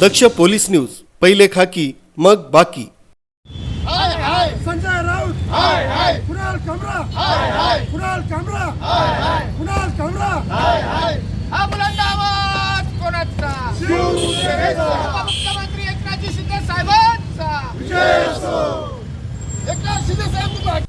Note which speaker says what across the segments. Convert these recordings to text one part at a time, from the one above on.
Speaker 1: दक्ष police news, पहिले खाकी मग बाकी.
Speaker 2: संजय राऊत हाय हाय, कुणाल कामरा हाय हाय, कुणाल कामरा हाय हाय, कुणाल कामरा हाय हाय.
Speaker 3: हा बुलंद आवाज कोणाचा?
Speaker 2: शिवसेनेचा.
Speaker 3: मुख्यमंत्री एकनाथ शिंदे साहेबांचा
Speaker 2: विजय असो.
Speaker 3: एकनाथ शिंदे साहेब.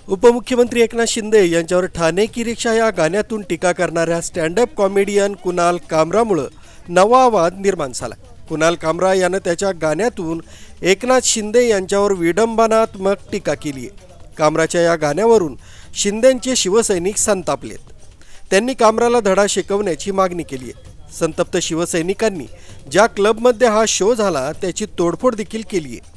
Speaker 1: उपमुख्यमंत्री एकनाथ शिंदे यांच्यावर ठाणे की रिक्षा या गाण्यातून टीका करणाऱ्या स्टँडअप कॉमेडियन कुणाल कामरामुळे नवा वाद निर्माण झाला. कुणाल कामरा यानं त्याच्या गाण्यातून एकनाथ शिंदे यांच्यावर विडंबनात्मक टीका केली आहे. कामराच्या या गाण्यावरून शिंदेंचे शिवसैनिक संतापलेत. त्यांनी कामराला धडा शिकवण्याची मागणी केली आहे. संतप्त शिवसैनिकांनी ज्या क्लबमध्ये हा शो झाला त्याची तोडफोड देखील केली आहे.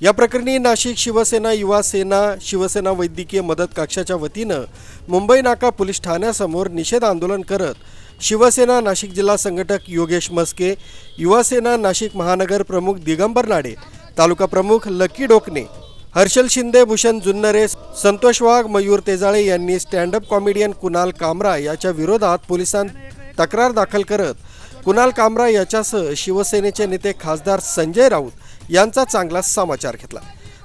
Speaker 1: या प्रकरणी नाशिक शिवसेना युवा सेना शिवसेना वैद्यकीय मदत कक्षाच्या वतीनं मुंबई नाका पोलीस ठाण्यासमोर निषेध आंदोलन करत शिवसेना नाशिक जिल्हा संघटक योगेश मस्के, युवा सेना नाशिक महानगर प्रमुख दिगंबर नाडे, तालुका प्रमुख लकी डोकणे, हर्षल शिंदे, भूषण जुन्नरे, संतोष वाघ, मयूर तेजाळे यांनी स्टँडअप कॉमेडियन कुणाल कामरा याच्या विरोधात पोलिसांत तक्रार दाखल करत कुणाल कामरा याच्यासह शिवसेनेचे नेते खासदार संजय राऊत यांचा चांगला समाचार घेतला.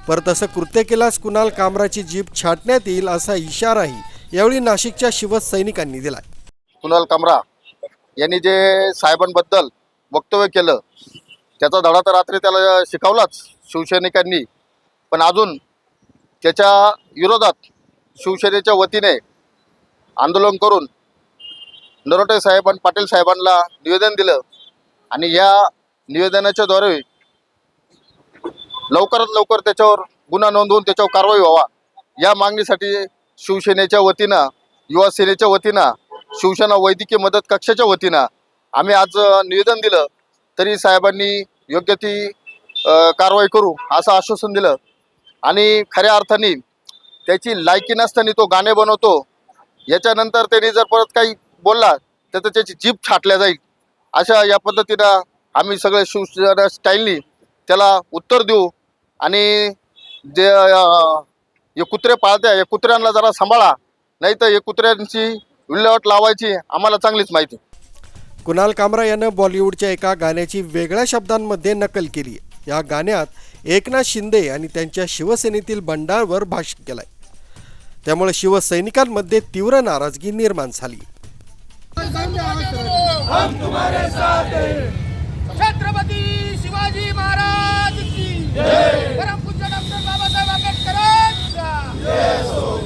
Speaker 1: परत असं कृत्य केल्यास कुणाल कामराची जीभ छाटण्यात येईल असा इशाराही यावेळी नाशिकच्या शिवसैनिकांनी दिला.
Speaker 4: कुणाल कामरा यांनी जे साहेबांबद्दल वक्तव्य केलं त्याचा धडा तर रात्री त्याला शिकवलाच शिवसैनिकांनी, पण अजून त्याच्या विरोधात शिवसेनेच्या वतीने आंदोलन करून नरोटे साहेब आणि पाटील साहेबांना निवेदन दिलं आणि या निवेदनाच्या द्वारे लवकरात लवकर त्याच्यावर गुन्हा नोंदवून त्याच्यावर कारवाई व्हावा या मागणीसाठी शिवसेनेच्या वतीनं, युवा सेनेच्या वतीनं, शिवसेना वैद्यकीय मदत कक्षाच्या वतीनं आम्ही आज निवेदन दिलं. तरी साहेबांनी योग्य ती कारवाई करू असं आश्वासन दिलं आणि खऱ्या अर्थाने त्याची लायकी नसताना तो गाणे बनवतो. याच्यानंतर त्यांनी जर परत काही बोलला तर त्याची जीभ छाटल्या जाईल अशा या पद्धतीनं आम्ही सगळे शिवसेना स्टाईलनी त्याला उत्तर देऊ. आणि जे हे कुत्रे पाळत्या या कुत्र्यांना जरा सांभाळा, नाही तर हे कुत्र्यांची विल्हेवाट लावायची आम्हाला चांगलीच माहिती.
Speaker 1: कुणाल कामरा यानं बॉलिवूडच्या एका गाण्याची वेगळ्या शब्दांमध्ये नकल केली. या गाण्यात एकनाथ शिंदे आणि त्यांच्या शिवसेनेतील बंडावर भाष्य केलंय. त्यामुळे शिवसैनिकांमध्ये तीव्र नाराजगी निर्माण झाली.
Speaker 3: छत्रपती शिवाजी महाराज की जय. परमपूज्य डॉक्टर बाबासाहेब आंबेडकरांचा जय.